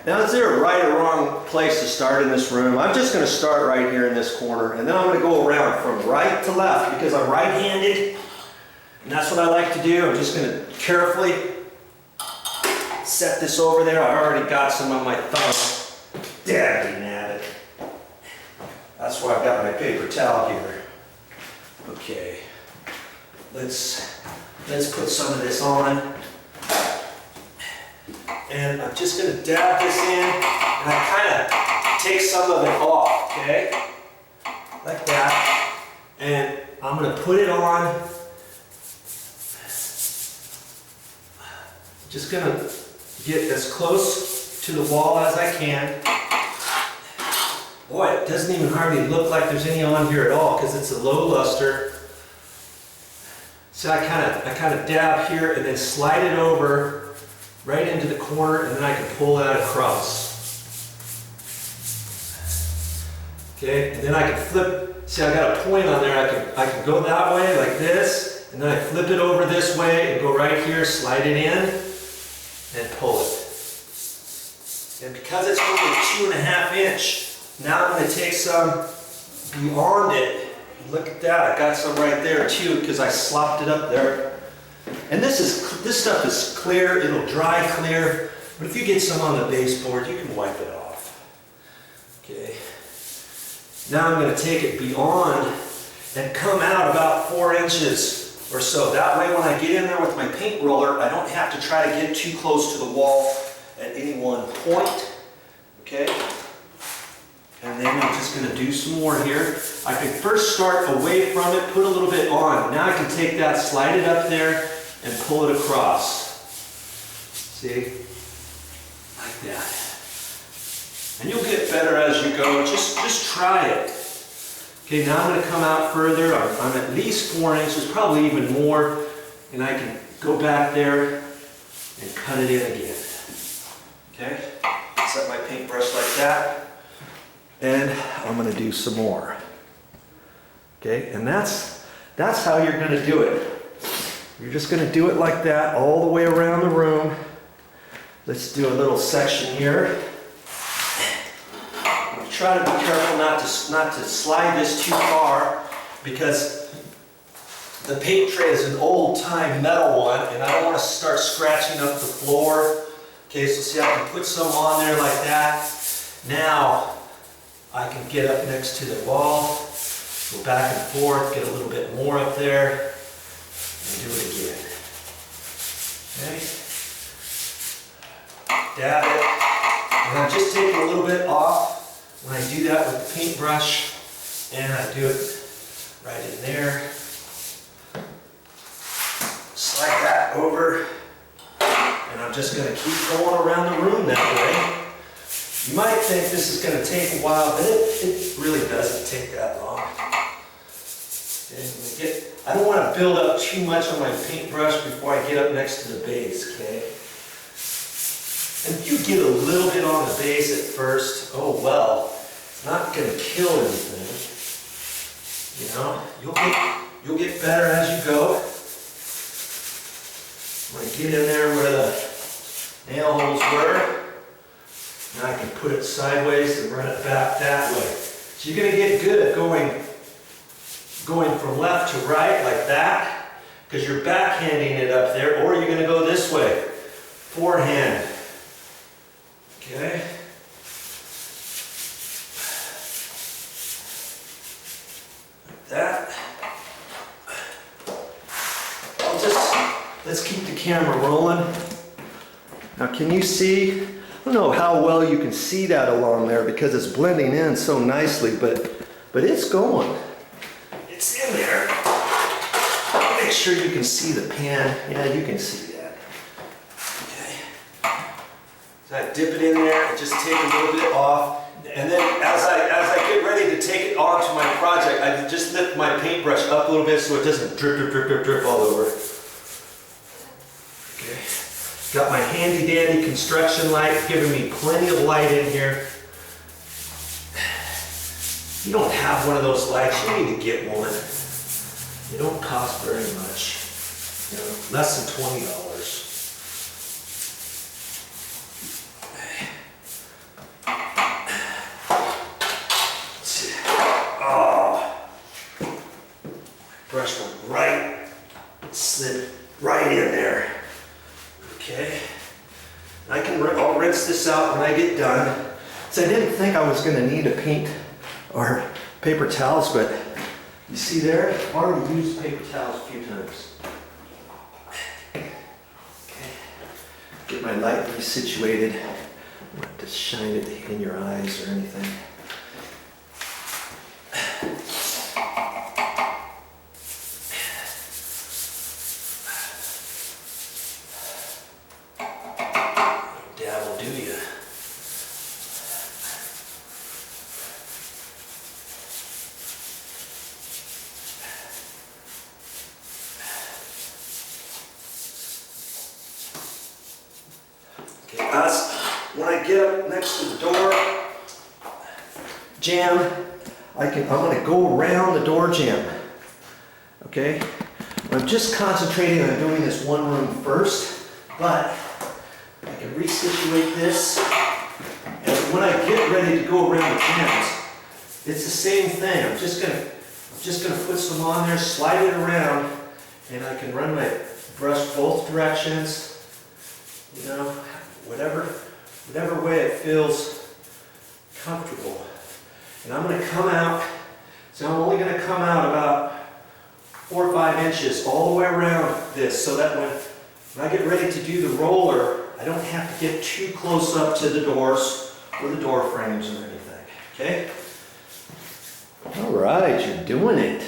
Now, is there a right or wrong place to start in this room? I'm just going to start right here in this corner, and then I'm going to go around from right to left because I'm right-handed, and that's what I like to do. I'm just going to carefully set this over there. I already got some on my thumb. Daddy nabbit. That's why I've got my paper towel here. Okay, let's put some of this on. And I'm just going to dab this in, and I kind of take some of it off, okay? Like that. And I'm going to put it on. Just going to get as close to the wall as I can. Boy, it doesn't even hardly look like there's any on here at all because it's a low luster. So I kind of dab here and then slide it over right into the corner, and then I can pull that across. Okay, and then I can flip. See, I got a point on there. I can go that way like this, and then I flip it over this way and go right here, slide it in, and pull it. And because it's only 2.5 inch, now I'm going to take some beyond it. Look at that, I got some right there too because I slopped it up there. And this stuff is clear, it'll dry clear, but if you get some on the baseboard, you can wipe it off. Okay. Now I'm going to take it beyond and come out about 4 inches or so. That way when I get in there with my paint roller, I don't have to try to get too close to the wall at any one point. Okay. And then I'm just going to do some more here. I can first start away from it, put a little bit on. Now I can take that, slide it up there, and pull it across. See? Like that. And you'll get better as you go. Just try it. Okay, now I'm going to come out further. I'm at least 4 inches, probably even more. And I can go back there and cut it in again. Okay? Set my paintbrush like that. And I'm going to do some more. Okay, and that's how you're going to do it. You're just going to do it like that all the way around the room. Let's do a little section here. I'm going to try to be careful not to slide this too far because the paint tray is an old-time metal one, and I don't want to start scratching up the floor. Okay, so see, I can put some on there like that. Now I can get up next to the wall, go back and forth, get a little bit more up there, and do it again. Okay? Dab it. And I'm just taking a little bit off when I do that with the paintbrush, and I do it right in there. Slide that over, and I'm just going to keep going around the room that way. You might think this is going to take a while, but it really doesn't take that long. Okay, I don't want to build up too much on my paintbrush before I get up next to the base, okay? And if you get a little bit on the base at first, oh well, it's not going to kill anything. You know, you'll get better as you go. When I get in there where the nail holes were, now I can put it sideways and run it back that way. So you're going to get good at going from left to right like that, because you're backhanding it up there, or you're going to go this way, forehand. Okay? Like that. Let's keep the camera rolling. Now can you see? I don't know how well you can see that along there because it's blending in so nicely, but it's going. It's in there. Make sure you can see the pan. Yeah, you can see that. Okay. So I dip it in there and just take a little bit off. And then as I get ready to take it onto my project, I just lift my paintbrush up a little bit so it doesn't drip, drip, drip, drip, drip all over. Okay. Got my handy dandy construction light giving me plenty of light in here. If you don't have one of those lights, you need to get one. They don't cost very much. You know, less than $20. slid right in there. Okay. I'll rinse this out when I get done. So I didn't think I was going to need a paint or paper towels, but you see there, I've already used paper towels a few times. Okay. Get my light resituated. I don't have to shine it in your eyes or anything. Dad will do you. Okay, when I get up next to the door jamb, I'm going to go around the door jamb. Okay? I'm just concentrating on doing this one room first, but I can resituate this, and when I get ready to go around the jambs, it's the same thing. I'm just gonna put some on there, slide it around, and I can run my brush both directions. You know, whatever way it feels comfortable. And I'm gonna come out. So I'm only gonna come out about 4 or 5 inches all the way around this, so that when I get ready to do the roller, I don't have to get too close up to the doors or the door frames or anything, okay? All right, you're doing it.